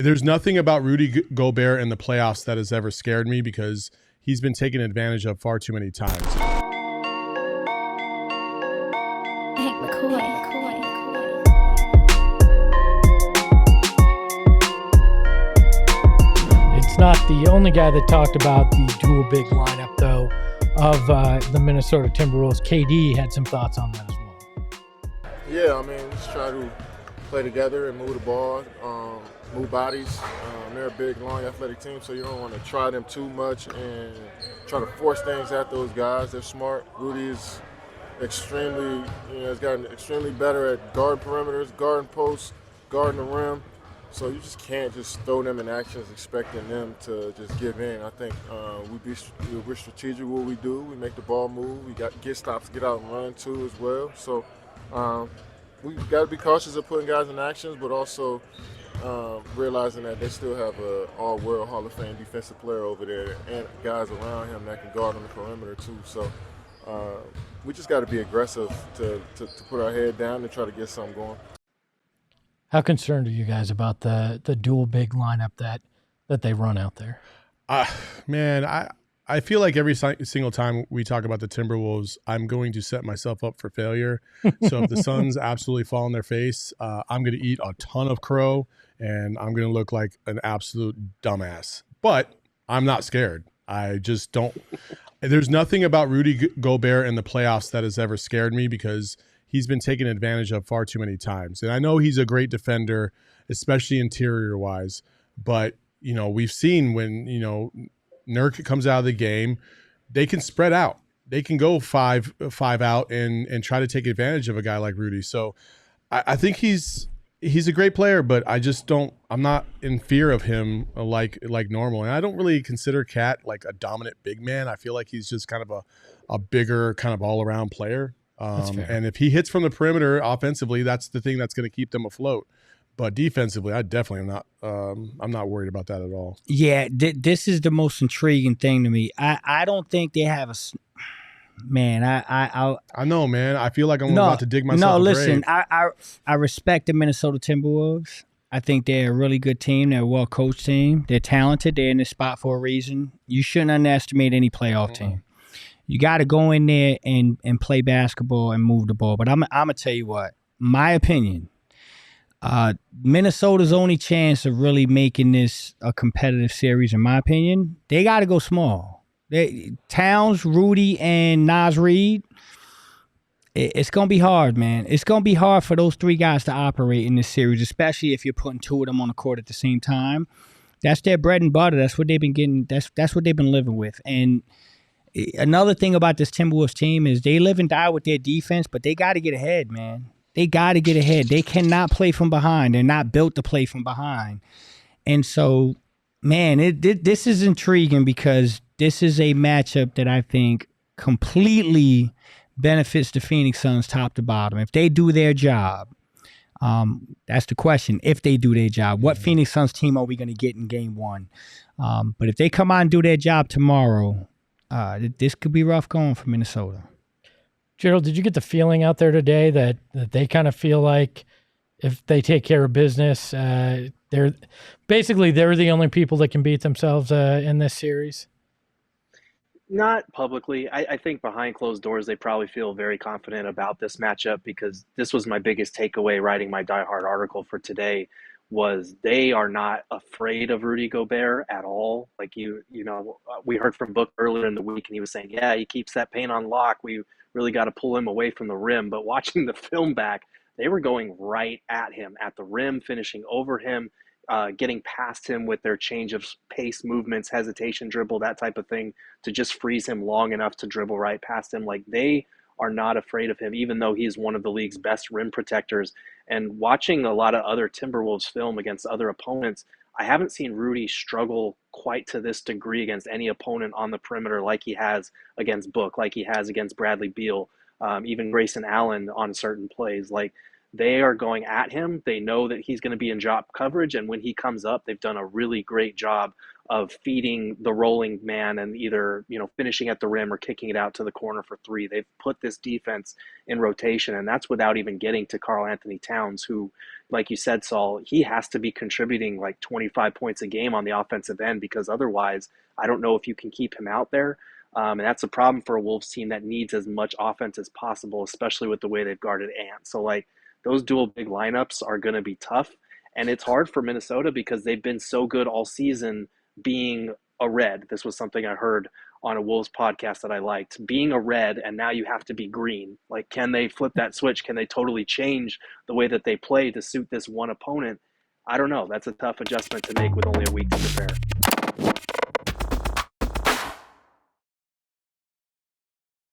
There's nothing about Rudy Gobert in the playoffs that has ever scared me because he's been taken advantage of far too many times. It's not the only guy that talked about the dual big lineup, though, of the Minnesota Timberwolves. KD had some thoughts on that as well. Yeah, I mean, just try to play together and move the ball, move bodies. They're a big, long, athletic team, so you don't want to try them too much and try to force things at those guys. They're smart. Rudy is extremely, has gotten extremely better at guarding perimeters, guarding posts, guarding the rim. So you just can't just throw them in actions expecting them to just give in. I think we're strategic what we do. We make the ball move. We got get stops, get out and run too as well. So we've got to be cautious of putting guys in actions, but also realizing that they still have an all-world Hall of Fame defensive player over there and guys around him that can guard on the perimeter too. So we just got to be aggressive to put our head down and try to get something going. How concerned are you guys about the dual big lineup that they run out there? Man, I feel like every single time we talk about the Timberwolves, I'm going to set myself up for failure. So if the Suns absolutely fall on their face, I'm going to eat a ton of crow, and I'm going to look like an absolute dumbass. But I'm not scared. I just don't. There's nothing about Rudy Gobert in the playoffs that has ever scared me because he's been taken advantage of far too many times. And I know he's a great defender, especially interior-wise. But, we've seen when, Nurkic comes out of the game, they can spread out. They can go five out and try to take advantage of a guy like Rudy. So I think he's a great player, but I'm not in fear of him like normal. And I don't really consider Cat like a dominant big man. I feel like he's just kind of a bigger kind of all around player. And if he hits from the perimeter offensively, that's the thing that's going to keep them afloat. But defensively, I definitely am not. I'm not worried about that at all. Yeah, this is the most intriguing thing to me. I don't think they have a man. I know, man. I feel like I'm about to dig myself. No, listen. I respect the Minnesota Timberwolves. I think they're a really good team. They're a well coached team. They're talented. They're in this spot for a reason. You shouldn't underestimate any playoff team. You got to go in there and play basketball and move the ball. But I'm gonna tell you what, my opinion. Minnesota's only chance of really making this a competitive series, in my opinion, they got to go small. Towns, Rudy, and Naz Reid, it's going to be hard, man. It's going to be hard for those three guys to operate in this series, especially if you're putting two of them on the court at the same time. That's their bread and butter. That's what they've been getting. That's what they've been living with. And another thing about this Timberwolves team is they live and die with their defense, but they got to get ahead, man. They got to get ahead. They cannot play from behind. They're not built to play from behind. And so, man, this is intriguing because this is a matchup that I think completely benefits the Phoenix Suns top to bottom. If they do their job, that's the question. If they do their job, what Phoenix Suns team are we going to get in game one? But if they come out and do their job tomorrow, this could be rough going for Minnesota. Gerald, did you get the feeling out there today that they kind of feel like if they take care of business, they're the only people that can beat themselves in this series? Not publicly. I think behind closed doors, they probably feel very confident about this matchup because this was my biggest takeaway writing my Die Hard article for today was they are not afraid of Rudy Gobert at all. Like, we heard from Book earlier in the week and he was saying, yeah, he keeps that paint on lock. We really got to pull him away from the rim. But watching the film back, they were going right at him, at the rim, finishing over him, getting past him with their change of pace movements, hesitation, dribble, that type of thing, to just freeze him long enough to dribble right past him. Like, they are not afraid of him, even though he's one of the league's best rim protectors. And watching a lot of other Timberwolves film against other opponents, I haven't seen Rudy struggle quite to this degree against any opponent on the perimeter like he has against Book, like he has against Bradley Beal, even Grayson Allen on certain plays. Like, they are going at him. They know that he's going to be in drop coverage, and when he comes up, they've done a really great job of feeding the rolling man and either, finishing at the rim or kicking it out to the corner for three. They've put this defense in rotation, and that's without even getting to Karl-Anthony Towns, who like you said, Saul, he has to be contributing like 25 points a game on the offensive end, because otherwise I don't know if you can keep him out there. And that's a problem for a Wolves team that needs as much offense as possible, especially with the way they've guarded Ant. So like those dual big lineups are going to be tough. And it's hard for Minnesota because they've been so good all season being a red. This was something I heard on a Wolves podcast that I liked, being a red, and now you have to be green. Like, can they flip that switch? Can they totally change the way that they play to suit this one opponent? I don't know. That's a tough adjustment to make with only a week to prepare.